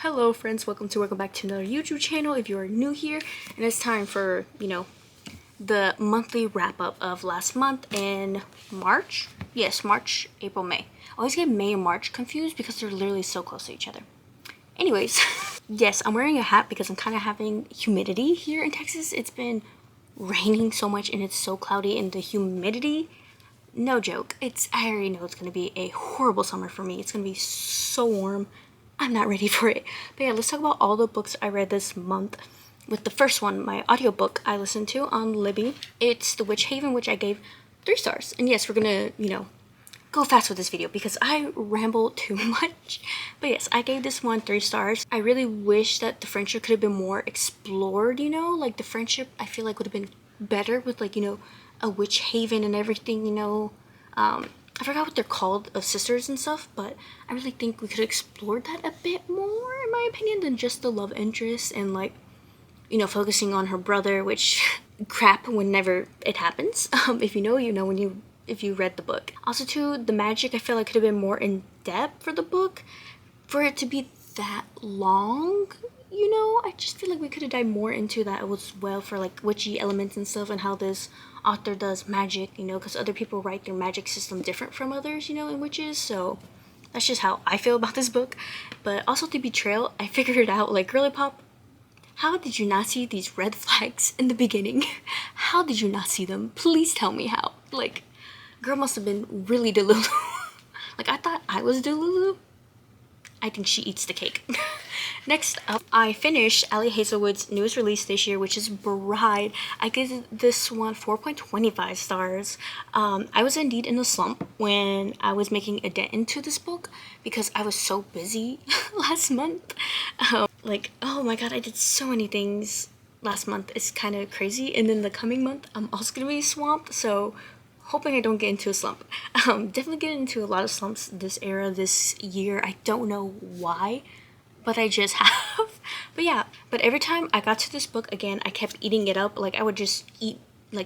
Hello friends, welcome back to another YouTube channel if you are new here, and it's time for, the monthly wrap up of last month in March. Yes, March, April, May. I always get May and March confused because they're literally so close to each other. Anyways, yes, I'm wearing a hat because I'm kind of having humidity here in Texas. It's been raining so much and it's so cloudy, and the humidity, no joke. I already know it's going to be a horrible summer for me. It's going to be so warm. I'm not ready for it. But yeah, let's talk about all the books I read this month. With the first one, my audiobook I listened to on Libby. It's The Witch Haven, which I gave 3 stars. And yes, we're gonna, go fast with this video because I ramble too much. But yes, I gave this one 3 stars. I really wish that the friendship could have been more explored, like the friendship I feel like would have been better with a witch haven and everything, I forgot what they're called, of sisters and stuff, but I really think we could have explored that a bit more, in my opinion, than just the love interest and focusing on her brother, which crap whenever it happens. If you know, if you read the book. Also too, the magic I feel like could have been more in depth for the book. For it to be that long, I just feel like we could have dived more into that as well, for witchy elements and stuff, and how this author does magic, because other people write their magic system different from others, in witches. So that's just how I feel about this book. But also the betrayal, I figured it out, Girly Pop, how did you not see these red flags in the beginning? How did you not see them? Please tell me how. Girl must have been really delulu. I thought I was delulu. I think she eats the cake. Next up, I finished Ali Hazelwood's newest release this year, which is Bride. I give this one 4.25 stars. I was indeed in a slump when I was making a dent into this book because I was so busy last month. Oh my god, I did so many things last month. It's kind of crazy. And then the coming month, I'm also going to be swamped, so hoping I don't get into a slump. Definitely get into a lot of slumps this year. I don't know why, but I just have. But yeah, but every time I got to this book again, I kept eating it up. I would just eat,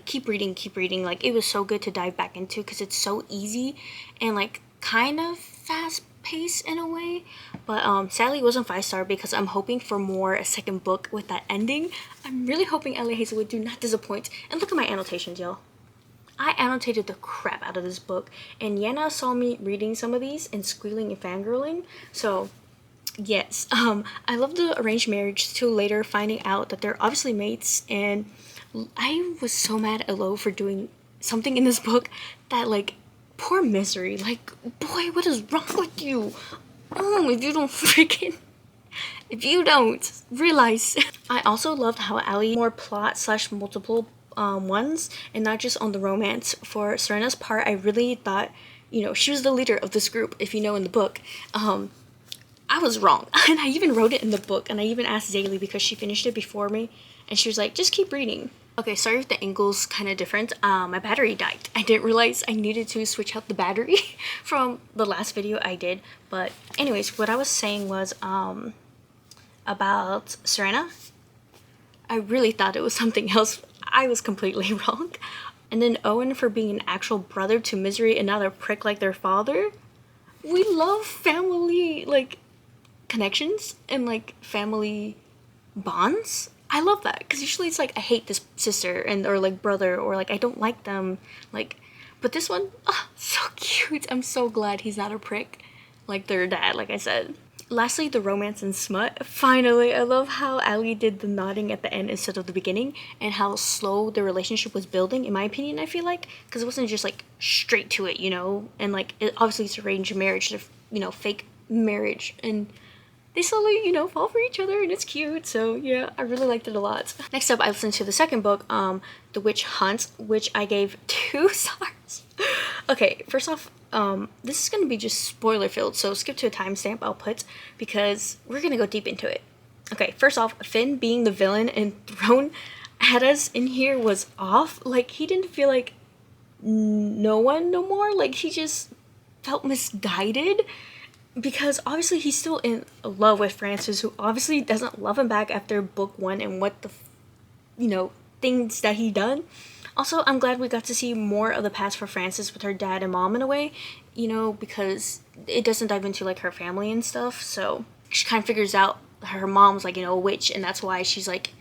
keep reading. It was so good to dive back into because it's so easy and kind of fast paced in a way. But sadly it wasn't 5-star because I'm hoping for more a second book with that ending. I'm really hoping Ellie Hazelwood do not disappoint. And look at my annotations, y'all. I annotated the crap out of this book, and Yana saw me reading some of these and squealing and fangirling. So yes, I love the arranged marriage too, later finding out that they're obviously mates. And I was so mad at Lo for doing something in this book that poor Misery, boy, what is wrong with you? If you don't realize. I also loved how Ali more plot / multiple ones and not just on the romance. For Serena's part, I really thought, she was the leader of this group, if in the book. I was wrong. And I even wrote it in the book, and I even asked Zaylee because she finished it before me, and she was like, just keep reading. Okay, sorry if the angle's kind of different. My battery died. I didn't realize I needed to switch out the battery from the last video I did. But anyways, what I was saying was about Serena. I really thought it was something else. I was completely wrong. And then Owen for being an actual brother to Misery and not a prick like their father. We love family connections and family bonds. I love that because usually it's I hate this sister or brother, or I don't like them, but this one, oh, so cute. I'm so glad he's not a prick like their dad, like I said. Lastly, the romance and smut. Finally, I love how Ali did the nodding at the end instead of the beginning, and how slow the relationship was building, in my opinion, I feel because it wasn't just straight to it, and it obviously it's arranged marriage, fake marriage, and they slowly, fall for each other, and it's cute. So yeah, I really liked it a lot. Next up, I listened to the second book, The Witch Hunt, which I gave 2 stars. Okay, first off, this is gonna be just spoiler filled, so skip to a timestamp I'll put because we're gonna go deep into it. Okay, first off, Finn being the villain and thrown at us in here was off. He didn't feel like no one no more. He just felt misguided. Because obviously he's still in love with Frances, who obviously doesn't love him back after book 1 and what the, things that he done. Also, I'm glad we got to see more of the past for Frances with her dad and mom in a way, because it doesn't dive into her family and stuff. So she kind of figures out her mom's like, you know, a witch, and that's why she's like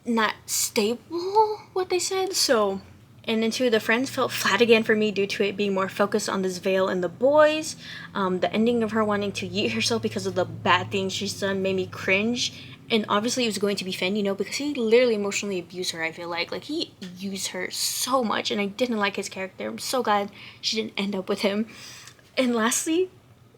not stable, what they said. So, and then two, the friends felt flat again for me due to it being more focused on this veil and the boys. The ending of her wanting to yeet herself because of the bad things she's done made me cringe. And obviously it was going to be Finn, you know, because he literally emotionally abused her, I feel like. Like, he used her so much, and I didn't like his character. I'm so glad she didn't end up with him. And lastly,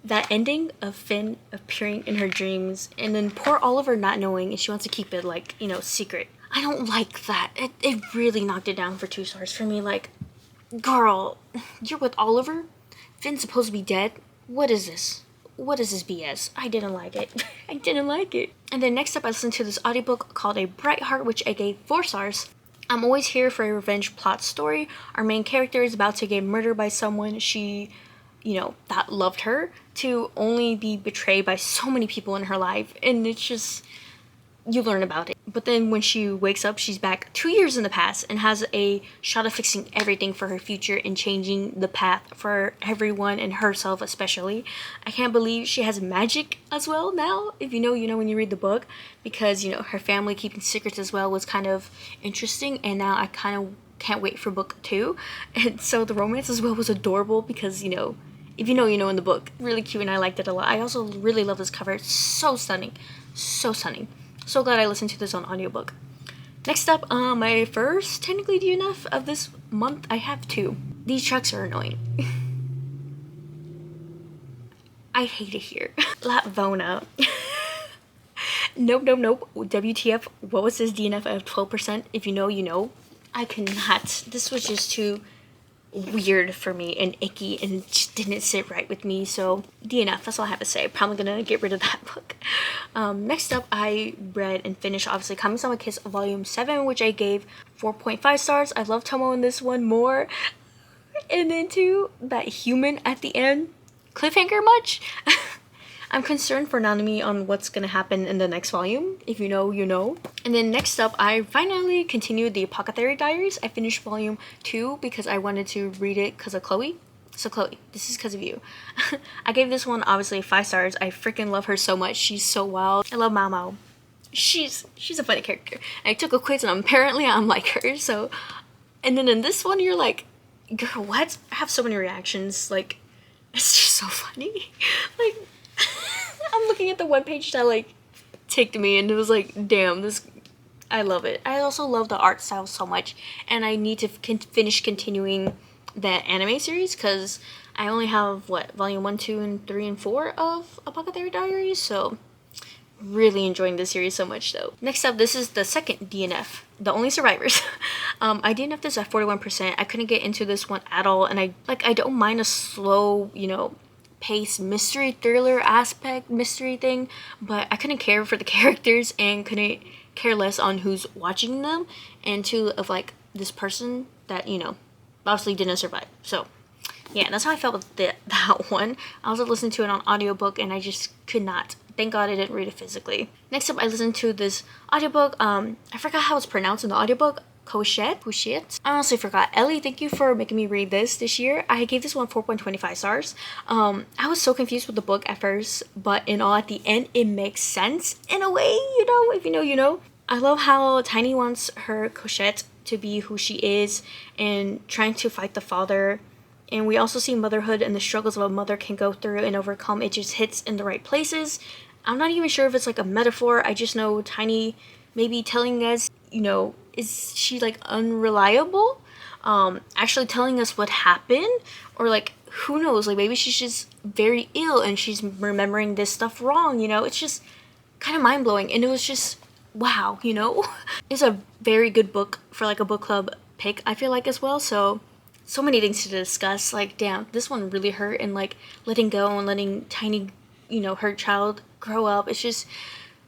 that ending of Finn appearing in her dreams, and then poor Oliver not knowing, and she wants to keep it, like, you know, secret. I don't like that. It really knocked it down for 2 stars for me. Like, girl, you're with Oliver? Finn's supposed to be dead? What is this? What is this BS? I didn't like it. I didn't like it. And then next up, I listened to this audiobook called A Bright Heart, which I gave 4 stars. I'm always here for a revenge plot story. Our main character is about to get murdered by someone she, you know, that loved her, to only be betrayed by so many people in her life. And it's just, you learn about it. But then when she wakes up, she's back 2 years in the past and has a shot of fixing everything for her future and changing the path for everyone and herself especially. I can't believe she has magic as well now. If you know, you know when you read the book, because, you know, her family keeping secrets as well was kind of interesting, and now I kind of can't wait for book 2. And so the romance as well was adorable because, you know, if you know, you know in the book. Really cute, and I liked it a lot. I also really love this cover. It's so stunning. So stunning. So glad I listened to this on audiobook. Next up, my first technically DNF of this month. I have 2. These trucks are annoying. I hate it here. Latvona. Nope. WTF. What was this DNF of 12%? If you know, you know. I cannot. This was just too weird for me and icky, and it just didn't sit right with me. So DNF, that's all I have to say. Probably gonna get rid of that book. Next up, I read and finished obviously Kami-sama Kiss Volume 7, which I gave 4.5 stars. I love Tomo in this one more. And then too, that human at the end, cliffhanger much? I'm concerned for Nanami on what's gonna happen in the next volume. If you know, you know. And then next up, I finally continued the Apothecary Diaries. I finished volume 2 because I wanted to read it because of Chloe. So Chloe, this is because of you. I gave this one obviously 5 stars. I freaking love her so much. She's so wild. I love Mao Mao. She's a funny character. I took a quiz and apparently I'm like her. So, and then in this one, you're like, girl, what? I have so many reactions. Like, it's just so funny. Like, I'm looking at the webpage that like ticked me, and it was like, damn, this, I love it. I also love the art style so much, and I need to finish continuing that anime series because I only have what, volume 1, 2, and 3, and 4 of Apothecary Diaries. So really enjoying this series so much though. Next up, this is the second DNF, The Only Survivors. I DNF'd this at 41%. I couldn't get into this one at all, and I don't mind a slow, you know, pace mystery thriller aspect mystery thing, but I couldn't care for the characters and couldn't care less on who's watching them, and two, of like this person that, you know, obviously didn't survive. So yeah, that's how I felt with that one. I also listened to it on audiobook and I just could not. Thank God I didn't read it physically. Next up, I listened to this audiobook. I forgot how it's pronounced in the audiobook. Cochette. I honestly forgot. Ellie, thank you for making me read this year. I gave this one 4.25 stars. I was so confused with the book at first, but in all, at the end, it makes sense in a way, you know, if you know, you know. I love how Tiny wants her Cochette to be who she is and trying to fight the father. And we also see motherhood and the struggles of a mother can go through and overcome. It just hits in the right places. I'm not even sure if it's like a metaphor. I just know Tiny maybe telling us, you know, is she like unreliable? Actually telling us what happened, or like, who knows, like maybe she's just very ill and she's remembering this stuff wrong, you know. It's just kind of mind-blowing, and it was just wow, you know. It's a very good book for like a book club pick, I feel like, as well. So many things to discuss. Like, damn, this one really hurt, and like letting go and letting Tiny, you know, her child grow up, it's just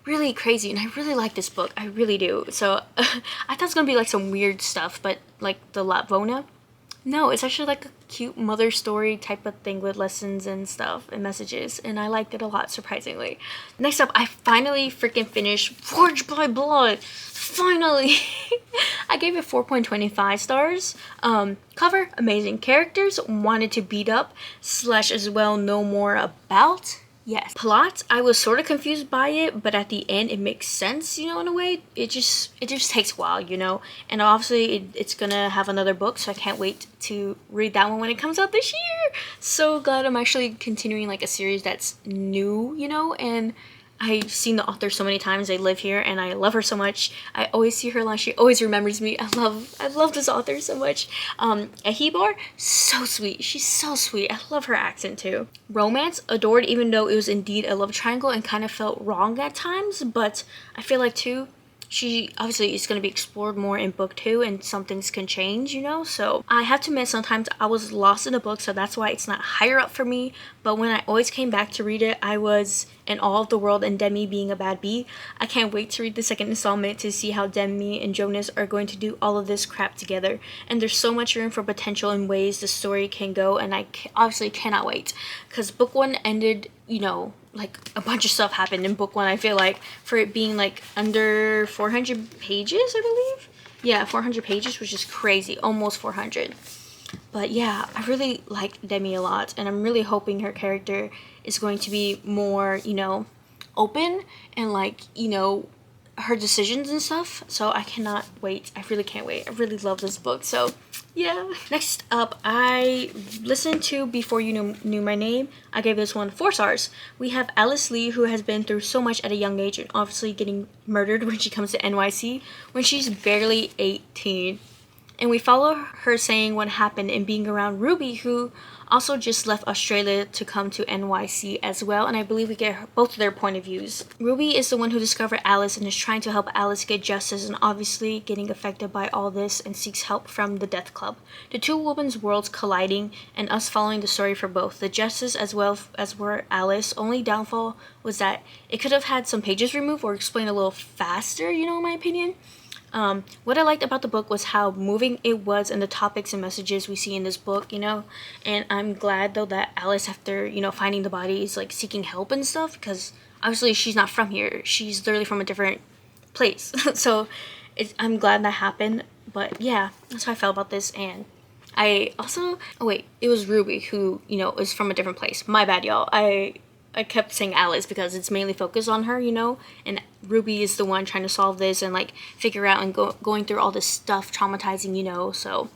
really crazy, and I really like this book. I really do. So I thought it was gonna be like some weird stuff, but like the Latvona, no, it's actually like a cute mother story type of thing with lessons and stuff and messages, and I liked it a lot, surprisingly. Next up, I finally freaking finished Forged by Blood. Finally. I gave it 4.25 stars. Cover, amazing. Characters, wanted to beat up / as well know more about. Yes. Plot, I was sort of confused by it, but at the end it makes sense, you know, in a way. It just takes a while, you know. And obviously it's gonna have another book, so I can't wait to read that one when it comes out this year. So glad I'm actually continuing like a series that's new, you know, and I've seen the author so many times. I live here and I love her so much. I always see her line. She always remembers me. I love this author so much. Ahibar, so sweet. She's so sweet. I love her accent too. Romance, adored, even though it was indeed a love triangle and kind of felt wrong at times. But I feel like too, she obviously is going to be explored more in book 2 and some things can change, you know. So I have to admit sometimes I was lost in the book, so that's why it's not higher up for me. But when I always came back to read it, I was in awe of the world and Demi being a bad bee. I can't wait to read the second installment to see how Demi and Jonas are going to do all of this crap together. And there's so much room for potential in ways the story can go, and I obviously cannot wait, because book 1 ended, you know, like a bunch of stuff happened in book 1. I feel like for it being like under 400 pages, I believe. Yeah, 400 pages, which is crazy, almost 400. But yeah, I really like Demi a lot, and I'm really hoping her character is going to be more, you know, open and like, you know, her decisions and stuff. So I cannot wait. I really can't wait. I really love this book. So yeah. Next up, I listened to Before You Knew My Name. I gave this one 4 stars. We have Alice Lee, who has been through so much at a young age and obviously getting murdered when she comes to NYC when she's barely 18. And we follow her saying what happened and being around Ruby, who also just left Australia to come to NYC as well. And I believe we get both of their point of views. Ruby is the one who discovered Alice and is trying to help Alice get justice, and obviously getting affected by all this and seeks help from the Death Club. The two women's worlds colliding and us following the story for both. The justice as well as for Alice. Only downfall was that it could have had some pages removed or explained a little faster, you know, in my opinion. What I liked about the book was how moving it was and the topics and messages we see in this book, you know. And I'm glad though that Alice, after, you know, finding the body, is like seeking help and stuff, because obviously she's not from here. She's literally from a different place. So I'm glad that happened. But yeah, that's how I felt about this. And I also, oh wait, it was Ruby who, you know, is from a different place. My bad, y'all. I kept saying Alice because it's mainly focused on her, you know, and Ruby is the one trying to solve this and like figure out and going through all this stuff, traumatizing, you know. So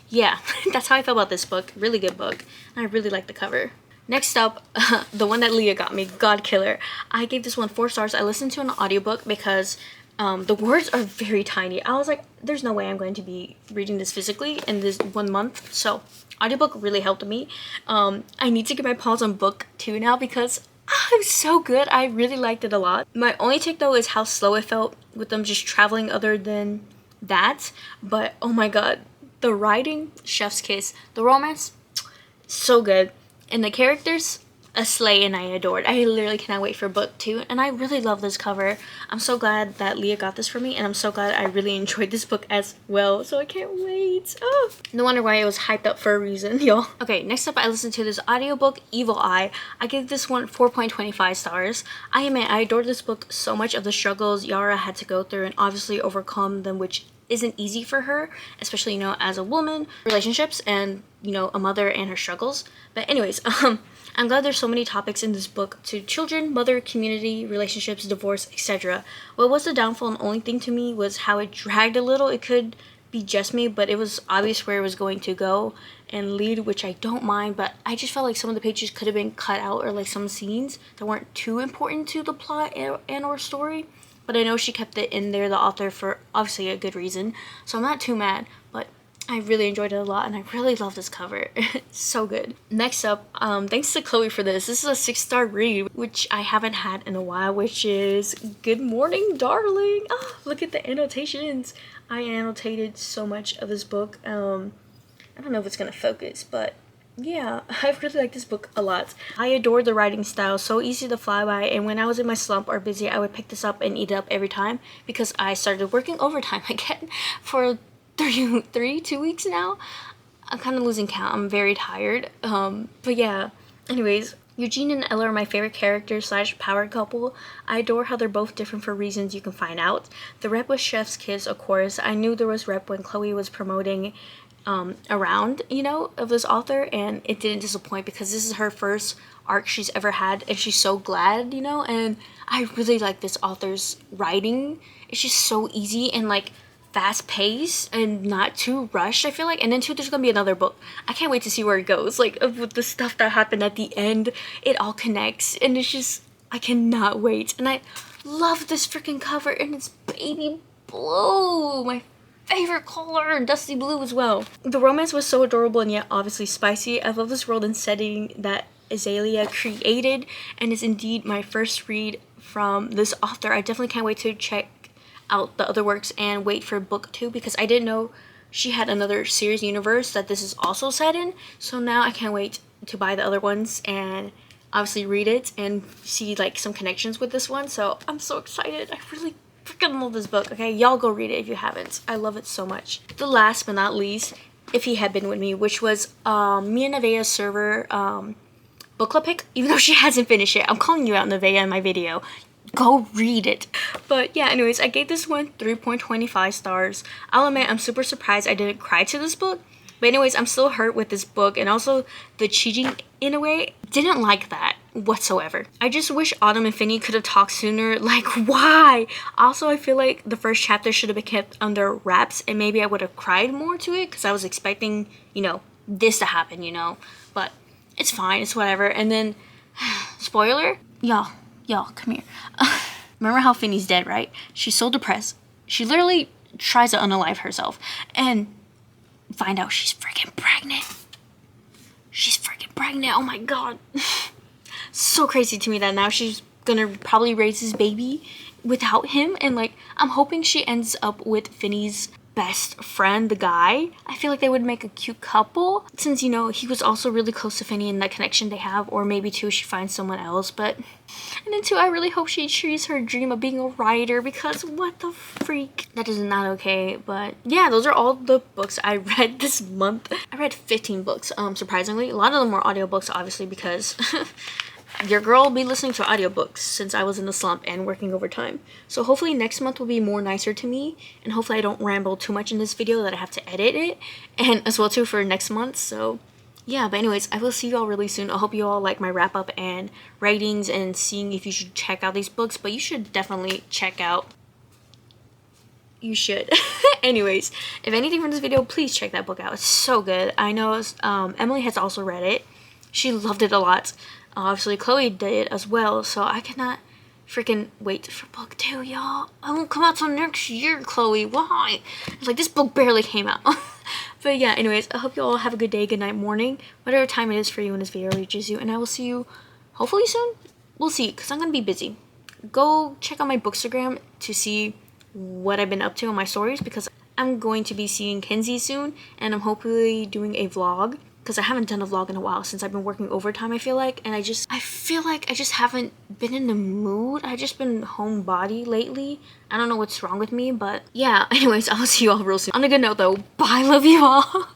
yeah, that's how I felt about this book. Really good book, and I really like the cover. Next up, the one that Leah got me, God Killer. I gave this one 4 stars. I listened to an audiobook because the words are very tiny. I was like, there's no way I'm going to be reading this physically in this 1 month. So audiobook really helped me. I need to get my paws on book 2 now because it was so good. I really liked it a lot. My only take though is how slow it felt with them just traveling, other than that. But oh my god, the writing, chef's kiss. The romance, so good. And the characters, a slay, and I adored. I literally cannot wait for book 2, and I really love this cover. I'm so glad that Leah got this for me, and I'm so glad I really enjoyed this book as well, so I can't wait. Oh, no wonder why it was hyped up for a reason, y'all. Okay, next up I listened to this audiobook, Evil Eye. I give this one 4.25 stars. I adored this book so much, of the struggles Yara had to go through and obviously overcome them, which isn't easy for her, especially, you know, as a woman, relationships, and, you know, a mother and her struggles. But anyways, I'm glad there's so many topics in this book to children, mother, community, relationships, divorce, etc. What was the downfall and only thing to me was how it dragged a little. It could be just me, but it was obvious where it was going to go and lead, which I don't mind, but I just felt like some of the pages could have been cut out, or like some scenes that weren't too important to the plot and or story. But I know she kept it in there, the author, for obviously a good reason, so I'm not too mad. But I really enjoyed it a lot, and I really love this cover. So good. Next up, thanks to Chloe for this. This is a 6-star read, which I haven't had in a while, which is Good Morning, Darling. Oh, look at the annotations. I annotated so much of this book. I don't know if it's gonna focus, but yeah, I really like this book a lot. I adore the writing style, so easy to fly by, and when I was in my slump or busy, I would pick this up and eat it up every time, because I started working overtime again for 2 weeks now. I'm kind of losing count. I'm very tired. But yeah, anyways, Eugene and Ella are my favorite characters / power couple. I adore how they're both different for reasons you can find out. The rep was Chef's Kiss, of course. I knew there was rep when Chloe was promoting around, you know, of this author, and it didn't disappoint because this is her first arc she's ever had, and she's so glad, you know. And I really like this author's writing. It's just so easy and like fast paced and not too rushed, I feel like. And then too, there's gonna be another book. I can't wait to see where it goes, like with the stuff that happened at the end. It all connects, and it's just, I cannot wait. And I love this freaking cover, and it's baby blue, my favorite color, dusty blue as well. The romance was so adorable and yet obviously spicy. I love this world and setting that Azalea created, and is indeed my first read from this author. I definitely can't wait to check out the other works and wait for book 2, because I didn't know she had another series universe that this is also set in. So now I can't wait to buy the other ones and obviously read it and see like some connections with this one. So I'm so excited. I really freaking love this book. Okay, y'all go read it if you haven't. I love it so much. The last but not least, If He Had Been With Me, which was me and Nevaeh's server book club pick. Even though she hasn't finished it, I'm calling you out, Nevaeh, in my video. Go read it. But yeah, anyways, I gave this one 3.25 stars. I'll admit I'm super surprised I didn't cry to this book. But anyways, I'm still hurt with this book, and also the cheating in a way. Didn't like that whatsoever. I just wish Autumn and Finny could have talked sooner. Like, why? Also, I feel like the first chapter should have been kept under wraps, and maybe I would have cried more to it because I was expecting, you know, this to happen, you know. But it's fine, it's whatever. And then, spoiler, y'all, come here. Remember how Finny's dead, right? She's so depressed. She literally tries to unalive herself, and find out she's freaking pregnant. She's freaking pregnant. Oh my god. So crazy to me that now she's gonna probably raise his baby without him. And like, I'm hoping she ends up with Finny's best friend, the guy. I feel like they would make a cute couple, since, you know, he was also really close to Finny in that connection they have. Or maybe too, she finds someone else. But, and then too, I really hope she achieves her dream of being a writer, because what the freak, that is not okay. But yeah, those are all the books I read this month. I read 15 books, surprisingly. A lot of them were audiobooks, obviously, because your girl will be listening to audiobooks since I was in the slump and working overtime. So hopefully next month will be more nicer to me, and hopefully I don't ramble too much in this video that I have to edit it, and as well too for next month. So yeah, but anyways, I will see you all really soon. I hope you all like my wrap up and ratings and seeing if you should check out these books, but you should definitely check out. You should. Anyways, if anything from this video, please check that book out. It's so good. I know Emily has also read it. She loved it a lot. Obviously, Chloe did as well, so I cannot freaking wait for book 2, y'all. I won't come out till next year, Chloe. Why? It's like, this book barely came out. But yeah, anyways, I hope you all have a good day, good night, morning, whatever time it is for you when this video reaches you, and I will see you hopefully soon. We'll see, because I'm going to be busy. Go check out my bookstagram to see what I've been up to on my stories, because I'm going to be seeing Kenzie soon, and I'm hopefully doing a vlog, because I haven't done a vlog in a while since I've been working overtime, I feel like. And I feel like I just haven't been in the mood. I've just been homebody lately. I don't know what's wrong with me, but yeah. Anyways, I'll see you all real soon. On a good note though, bye, love you all.